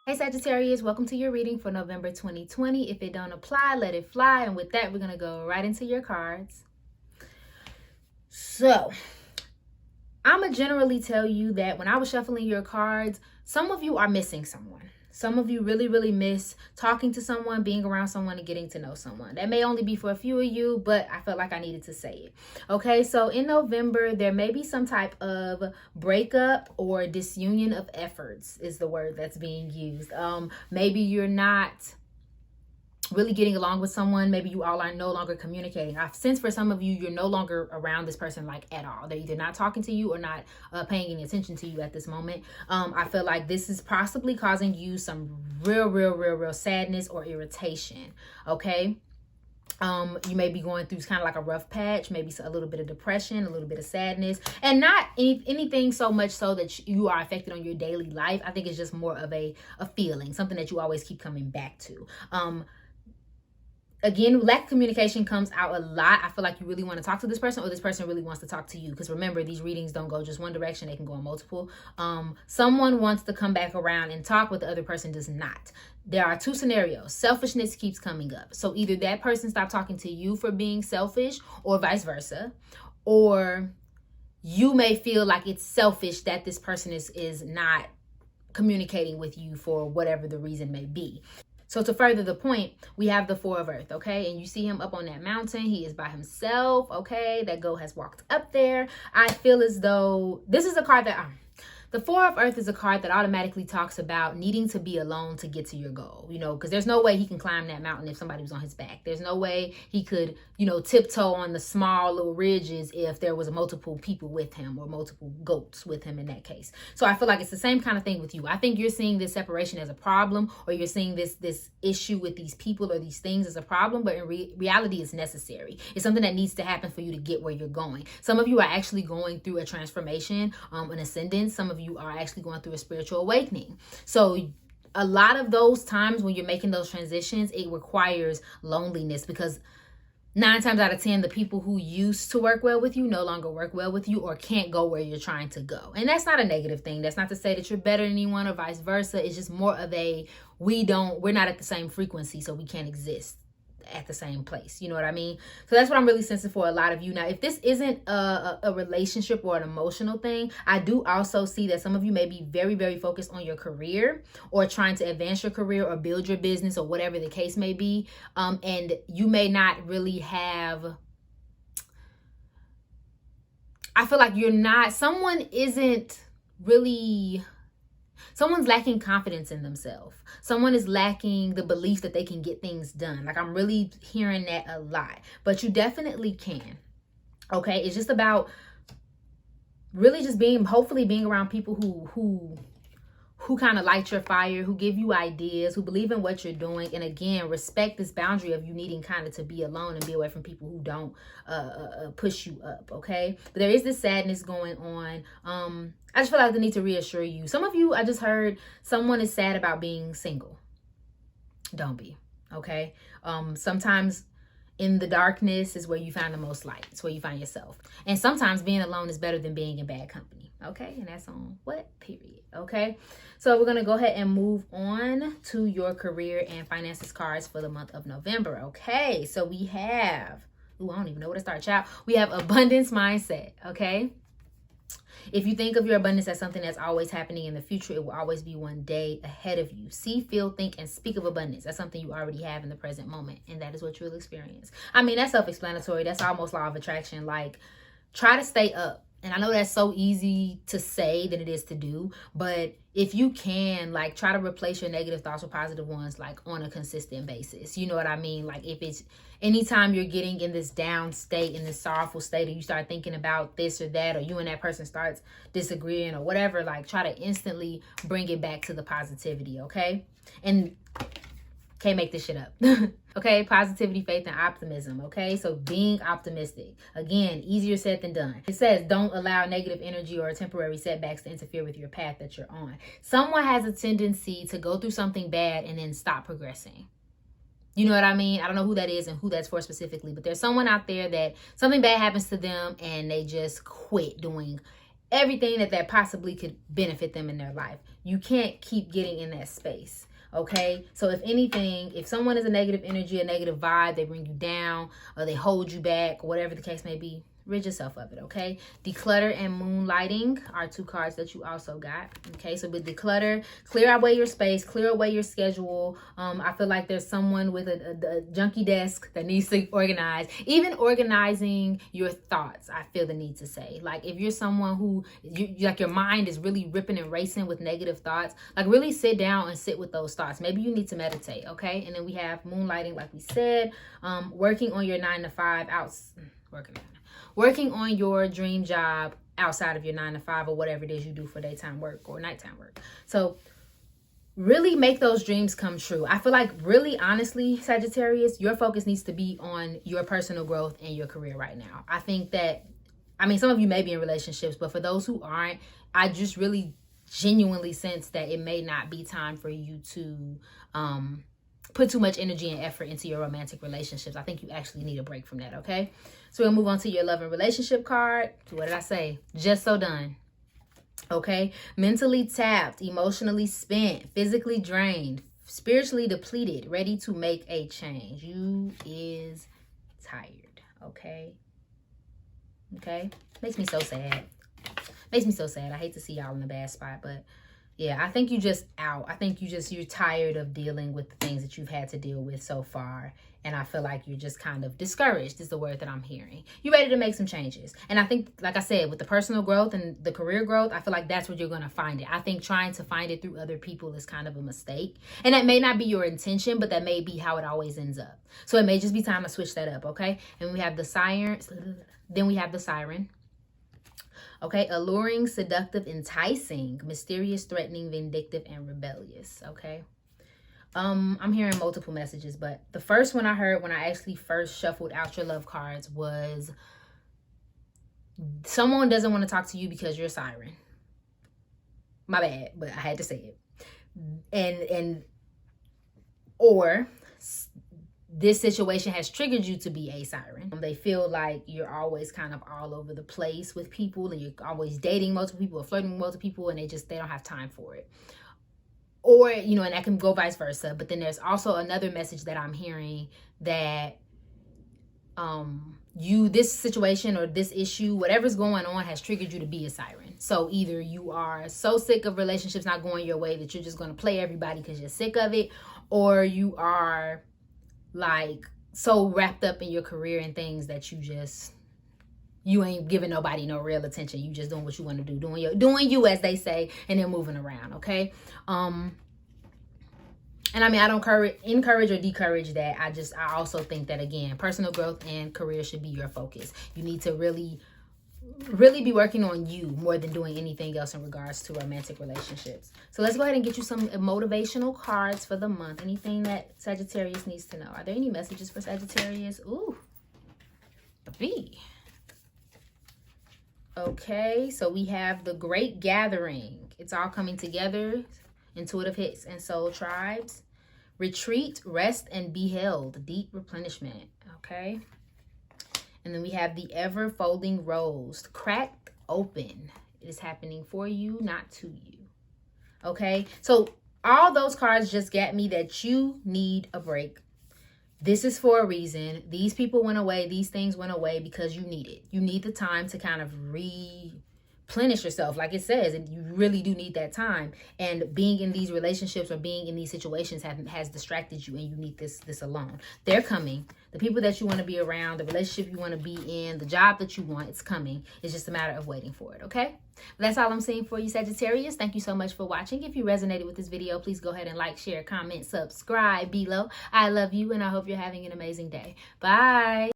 Hey Sagittarius, welcome to your reading for November 2020. If it don't apply, let it fly. And with that, we're going to go right into your cards. So, I'm going to generally tell you that when I was shuffling your cards, some of you are missing someone. Some of you really miss talking to someone, being around someone, and getting to know someone. That may only be for a few of you, but I felt like I needed to say it. Okay, so in November, there may be some type of breakup or disunion of efforts is the word that's being used. Maybe you're not really getting along with someone. Maybe you all are no longer communicating. I've sensed for some of you, you're no longer around this person like at all. They're either not talking to you or not paying any attention to you at this moment. I feel like this is possibly causing you some real sadness or irritation. Okay. You may be going through kind of like a rough patch, maybe a little bit of depression, a little bit of sadness, and not anything so much so that you are affected on your daily life. I think it's just more of a feeling, something that you always keep coming back to. Again, lack of communication comes out a lot. I feel like you really want to talk to this person, or this person really wants to talk to you. Because remember, these readings don't go just one direction. They can go in multiple. Someone wants to come back around and talk, but the other person does not. There are two scenarios. Selfishness keeps coming up. So either that person stopped talking to you for being selfish, or vice versa. Or you may feel like it's selfish that this person is not communicating with you for whatever the reason may be. So to further the point, we have the Four of Earth, okay? And you see him up on that mountain. He is by himself, okay? That goat has walked up there. I feel as though this is a card that... the Four of Earth is a card that automatically talks about needing to be alone to get to your goal, you know, because there's no way he can climb that mountain if somebody was on his back. There's no way he could, you know, tiptoe on the small little ridges if there was multiple people with him or multiple goats with him in that case. So I feel like it's the same kind of thing with you. I think you're seeing this separation as a problem, or you're seeing this issue with these people or these things as a problem, but in reality it's necessary. It's something that needs to happen for you to get where you're going. Some of you are actually going through a transformation, an ascendance. Some of you are actually going through a spiritual awakening. So a lot of those times when you're making those transitions, it requires loneliness, because 9 times out of 10, the people who used to work well with you no longer work well with you or can't go where you're trying to go. And that's not a negative thing. That's not to say that you're better than anyone or vice versa. It's just more of a, we're not at the same frequency, so we can't exist at the same place. You know what I mean? So that's what I'm really sensing for a lot of you. Now, if this isn't a relationship or an emotional thing, I do also see that some of you may be very focused on your career or trying to advance your career or build your business or whatever the case may be. And you may not really have, I feel like someone's lacking confidence in themselves. Someone is lacking the belief that they can get things done. Like, I'm really hearing that a lot. But you definitely can. Okay? It's just about really just hopefully being around people who kind of light your fire, who give you ideas, who believe in what you're doing. And again, respect this boundary of you needing kind of to be alone and be away from people who don't push you up, okay? But there is this sadness going on. I just feel like I need to reassure you. Some of you, I just heard someone is sad about being single. Don't be, okay? Sometimes in the darkness is where you find the most light. It's where you find yourself. And sometimes being alone is better than being in bad company. Okay? And that's on what? Period. Okay? So we're going to go ahead and move on to your career and finances cards for the month of November. Okay? So we have, I don't even know where to start, child. We have abundance mindset. Okay? If you think of your abundance as something that's always happening in the future, it will always be one day ahead of you. See, feel, think, and speak of abundance. That's something you already have in the present moment, and that is what you'll experience. I mean, that's self-explanatory. That's almost law of attraction. Like, try to stay up. And I know that's so easy to say than it is to do, but if you can, like, try to replace your negative thoughts with positive ones, like, on a consistent basis. You know what I mean? Like, if it's anytime you're getting in this down state, in this sorrowful state, or you start thinking about this or that, or you and that person starts disagreeing or whatever, like, try to instantly bring it back to the positivity, okay? And can't make this shit up. Okay, positivity, faith, and optimism. Okay, so being optimistic. Again, easier said than done. It says don't allow negative energy or temporary setbacks to interfere with your path that you're on. Someone has a tendency to go through something bad and then stop progressing. You know what I mean? I don't know who that is and who that's for specifically, but there's someone out there that something bad happens to them and they just quit doing everything that possibly could benefit them in their life. You can't keep getting in that space. Okay, so if anything, if someone is a negative energy, a negative vibe, they bring you down or they hold you back, whatever the case may be, rid yourself of it. Okay, declutter and moonlighting are 2 cards that you also got. Okay, so with declutter, clear away your space, clear away your schedule. I feel like there's someone with a junky desk that needs to organize. Even organizing your thoughts, I feel the need to say. Like if you're someone who like your mind is really ripping and racing with negative thoughts, like really sit down and sit with those thoughts. Maybe you need to meditate. Okay, and then we have moonlighting, like we said, working on your 9 to 5 working on your dream job outside of your 9 to 5 or whatever it is you do for daytime work or nighttime work. So really make those dreams come true. I feel like really honestly, Sagittarius, your focus needs to be on your personal growth and your career right now. I think that, I mean, some of you may be in relationships, but for those who aren't, I just really genuinely sense that it may not be time for you to put too much energy and effort into your romantic relationships. I think you actually need a break from that, okay? So we'll move on to your love and relationship card. What did I say? Just so done. Okay? Mentally tapped, emotionally spent, physically drained, spiritually depleted, ready to make a change. You is tired, okay? Okay? Makes me so sad. Makes me so sad. I hate to see y'all in a bad spot, but yeah, I think you just out. I think you're tired of dealing with the things that you've had to deal with so far. And I feel like you're just kind of discouraged is the word that I'm hearing. You're ready to make some changes. And I think, like I said, with the personal growth and the career growth, I feel like that's where you're going to find it. I think trying to find it through other people is kind of a mistake. And that may not be your intention, but that may be how it always ends up. So it may just be time to switch that up, okay? And we have the siren. Then we have the siren. Okay, alluring, seductive, enticing, mysterious, threatening, vindictive, and rebellious. Okay. I'm hearing multiple messages, but the first one I heard when I actually first shuffled out your love cards was someone doesn't want to talk to you because you're a siren. My bad, but I had to say it. Or this situation has triggered you to be a siren. They feel like you're always kind of all over the place with people and you're always dating multiple people or flirting with multiple people and they don't have time for it. Or, you know, and that can go vice versa. But then there's also another message that I'm hearing that this situation or this issue, whatever's going on, has triggered you to be a siren. So either you are so sick of relationships not going your way that you're just going to play everybody because you're sick of it, or you are like so wrapped up in your career and things that you ain't giving nobody no real attention. You just doing what you want to do, doing you, as they say, and then moving around. Okay. And I mean, I don't encourage or discourage that. I also think that, again, personal growth and career should be your focus. You need to really be working on you more than doing anything else in regards to romantic relationships. So let's go ahead and get you some motivational cards for the month. Anything that Sagittarius needs to know. Are there any messages for Sagittarius? Ooh, a V. Okay, so we have the Great Gathering. It's all coming together. Intuitive hits and soul tribes. Retreat, rest, and be held. Deep replenishment. Okay. And then we have the ever folding rose. Cracked open. It is happening for you, not to you. Okay. So all those cards just get me that you need a break. This is for a reason. These people went away. These things went away because you need it. You need the time to kind of replenish yourself, like it says, and you really do need that time. And being in these relationships or being in these situations has distracted you, and you need this alone. They're coming. The people that you want to be around, the relationship you want to be in, the job that you want, it's coming. It's just a matter of waiting for it, okay? That's all I'm seeing for you, Sagittarius. Thank you so much for watching. If you resonated with this video, please go ahead and like, share, comment, subscribe below. I love you, and I hope you're having an amazing day. Bye.